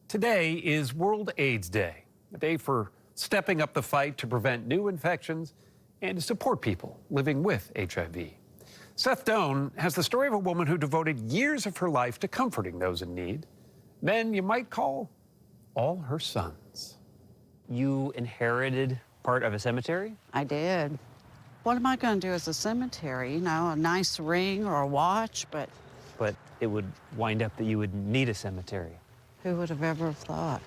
Today is World AIDS Day, a day for stepping up the fight to prevent new infections and to support people living with HIV. Seth Doane has the story of a woman who devoted years of her life to comforting those in need. Men you might call all her sons. You inherited part of a cemetery? I did. What am I going to do as a cemetery? You know, a nice ring or a watch, but But it would wind up that you would need a cemetery. who would have ever thought?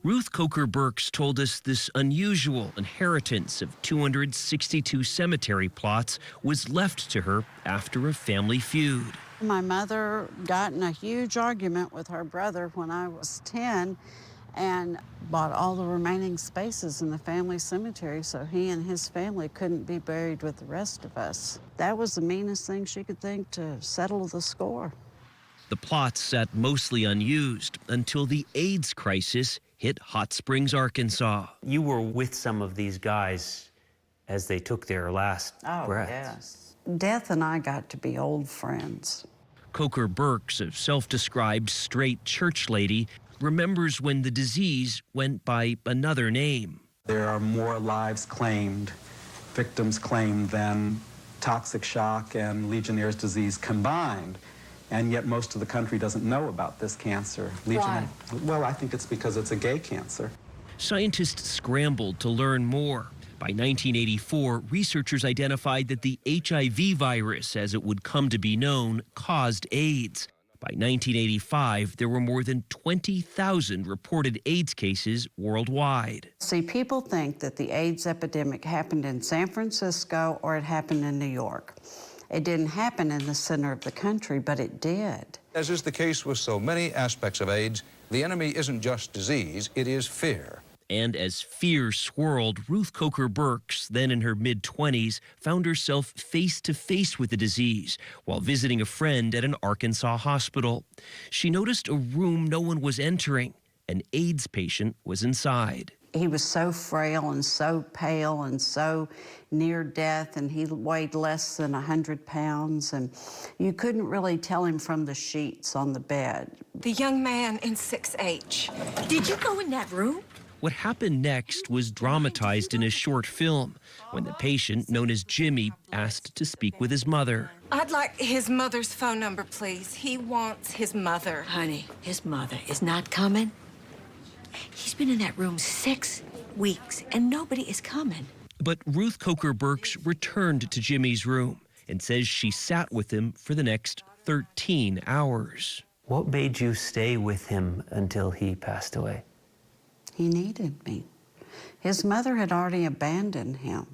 Ruth Coker Burks told us this unusual inheritance of 262 cemetery plots was left to her after a family feud. My mother got in a huge argument with her brother when I was 10 and bought all the remaining spaces in the family cemetery so he and his family couldn't be buried with the rest of us. That was the meanest thing she could think to settle the score. The plots sat mostly unused until the AIDS crisis hit Hot Springs, Arkansas. You were with some of these guys as they took their last breaths. Yes. Death and I got to be old friends. Coker Burks, a self-described straight church lady, remembers when the disease went by another name. There are more lives claimed, victims claimed, than toxic shock and Legionnaire's disease combined. And yet most of the country doesn't know about this cancer. Why? Well, I think it's because it's a gay cancer. Scientists scrambled to learn more. By 1984, researchers identified that the HIV virus, as it would come to be known, caused AIDS. By 1985, there were more than 20,000 reported AIDS cases worldwide. See, people think that the AIDS epidemic happened in San Francisco or it happened in New York. It didn't happen in the center of the country, but it did. As is the case with so many aspects of AIDS, the enemy isn't just disease, it is fear. And as fear swirled, Ruth Coker Burks, then in her mid-20s, found herself face-to-face with the disease while visiting a friend at an Arkansas hospital. She noticed a room no one was entering. An AIDS patient was inside. He was so frail and so pale and so near death, and he weighed less than 100 pounds, and you couldn't really tell him from the sheets on the bed. The young man in 6H. Did you go in that room? What happened next was dramatized in a short film when the patient, known as Jimmy, asked to speak with his mother. I'd like his mother's phone number, please. He wants his mother. Honey, his mother is not coming. He's been in that room 6 weeks, and nobody is coming. But Ruth Coker Burks returned to Jimmy's room and says she sat with him for the next 13 hours. What made you stay with him until he passed away? He needed me. His mother had already abandoned him.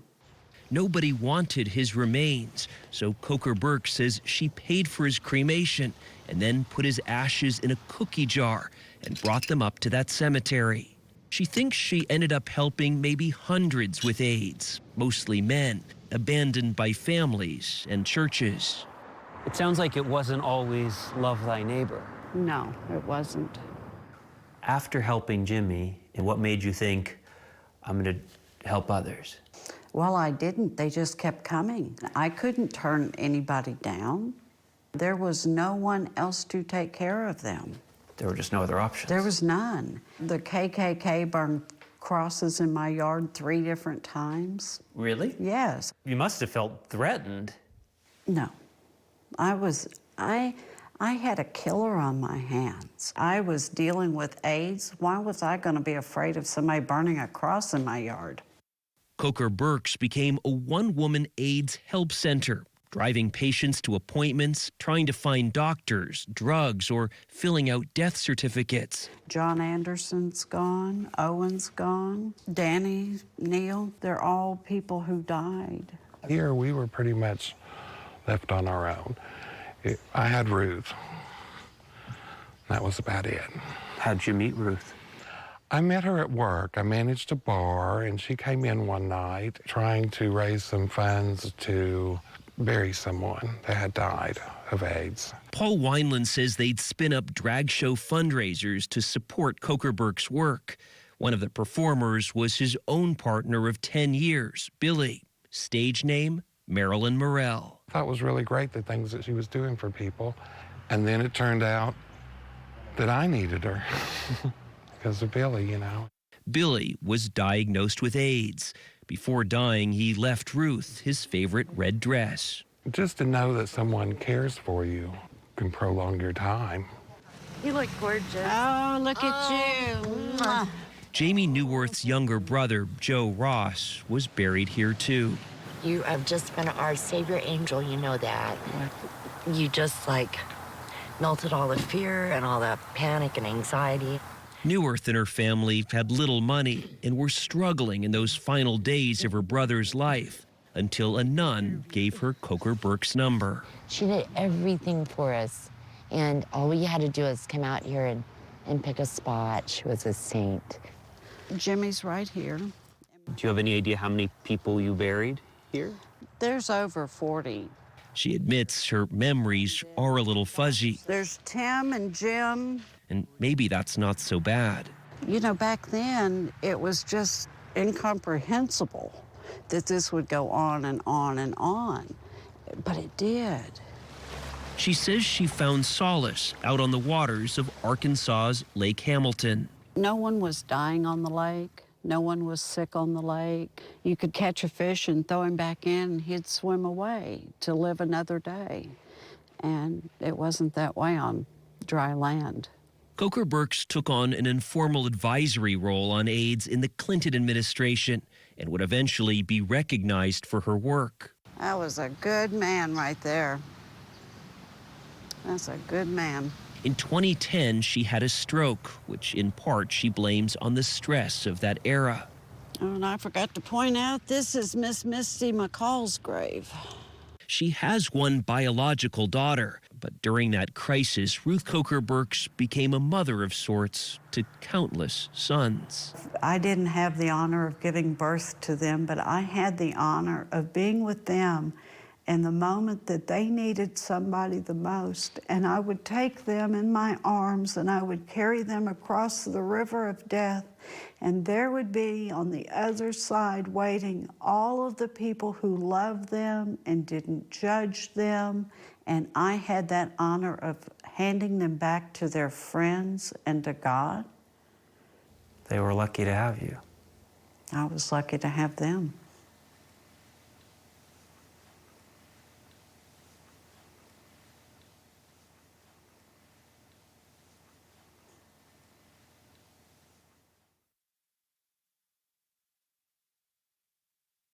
Nobody wanted his remains, so Coker Burks says she paid for his cremation and then put his ashes in a cookie jar and brought them up to that cemetery. She thinks she ended up helping maybe hundreds with AIDS, mostly men, abandoned by families and churches. It sounds like it wasn't always love thy neighbor. No, it wasn't. After helping Jimmy, and what made you think, I'm going to help others? Well, I didn't. They just kept coming. I couldn't turn anybody down. There was no one else to take care of them. There were just no other options. There was none. The KKK burned crosses in my yard 3 different times. Really? Yes. You must have felt threatened. No. I had a killer on my hands. I was dealing with AIDS. Why was I going to be afraid of somebody burning a cross in my yard? Coker Burks became a one-woman AIDS help center, driving patients to appointments, trying to find doctors, drugs, or filling out death certificates. John Anderson's gone. Owen's gone. Danny, Neil, they're all people who died. Here we were pretty much left on our own. I had Ruth. That was about it. How'd you meet Ruth? I met her at work. I managed a bar, and she came in one night trying to raise some funds to bury someone that had died of AIDS. Paul Wineland says they'd spin up drag show fundraisers to support Coker Burks' work. One of the performers was his own partner of 10 years, Billy. Stage name, Marilyn Morell. I thought it was really great, the things that she was doing for people. And then it turned out that I needed her. because of Billy, you know. Billy was diagnosed with AIDS. Before dying, he left Ruth his favorite red dress. Just to know that someone cares for you can prolong your time. You look gorgeous. Oh, look at you. Mwah. Jamie Newworth's younger brother, Joe Ross, was buried here too. You have just been our savior angel, you know that. You just melted all the fear and all the panic and anxiety. Newworth and her family had little money and were struggling in those final days of her brother's life until a nun gave her Coker Burks' number. She did everything for us, and all we had to do was come out here and pick a spot. She was a saint. Jimmy's right here. Do you have any idea how many people you buried here? There's over 40. She admits her memories are a little fuzzy, There's Tim and Jim. and maybe that's not so bad. You know, back then, it was just incomprehensible that this would go on and on and on. But it did. She says she found solace out on the waters of Arkansas's Lake Hamilton. No one was dying on the lake. No one was sick on the lake. You could catch a fish and throw him back in, and he'd swim away to live another day. And it wasn't that way on dry land. Coker Burks took on an informal advisory role on AIDS in the Clinton administration and would eventually be recognized for her work. That was a good man right there. That's a good man. In 2010, she had a stroke, which in part she blames on the stress of that era. Oh, and I forgot to point out, this is Miss Misty McCall's grave. She has one biological daughter, but during that crisis, Ruth Coker Burks became a mother of sorts to countless sons. I didn't have the honor of giving birth to them, but I had the honor of being with them in the moment that they needed somebody the most. And I would take them in my arms and I would carry them across the river of death. And there would be on the other side waiting all of the people who loved them and didn't judge them. And I had that honor of handing them back to their friends and to God. They were lucky to have you. I was lucky to have them.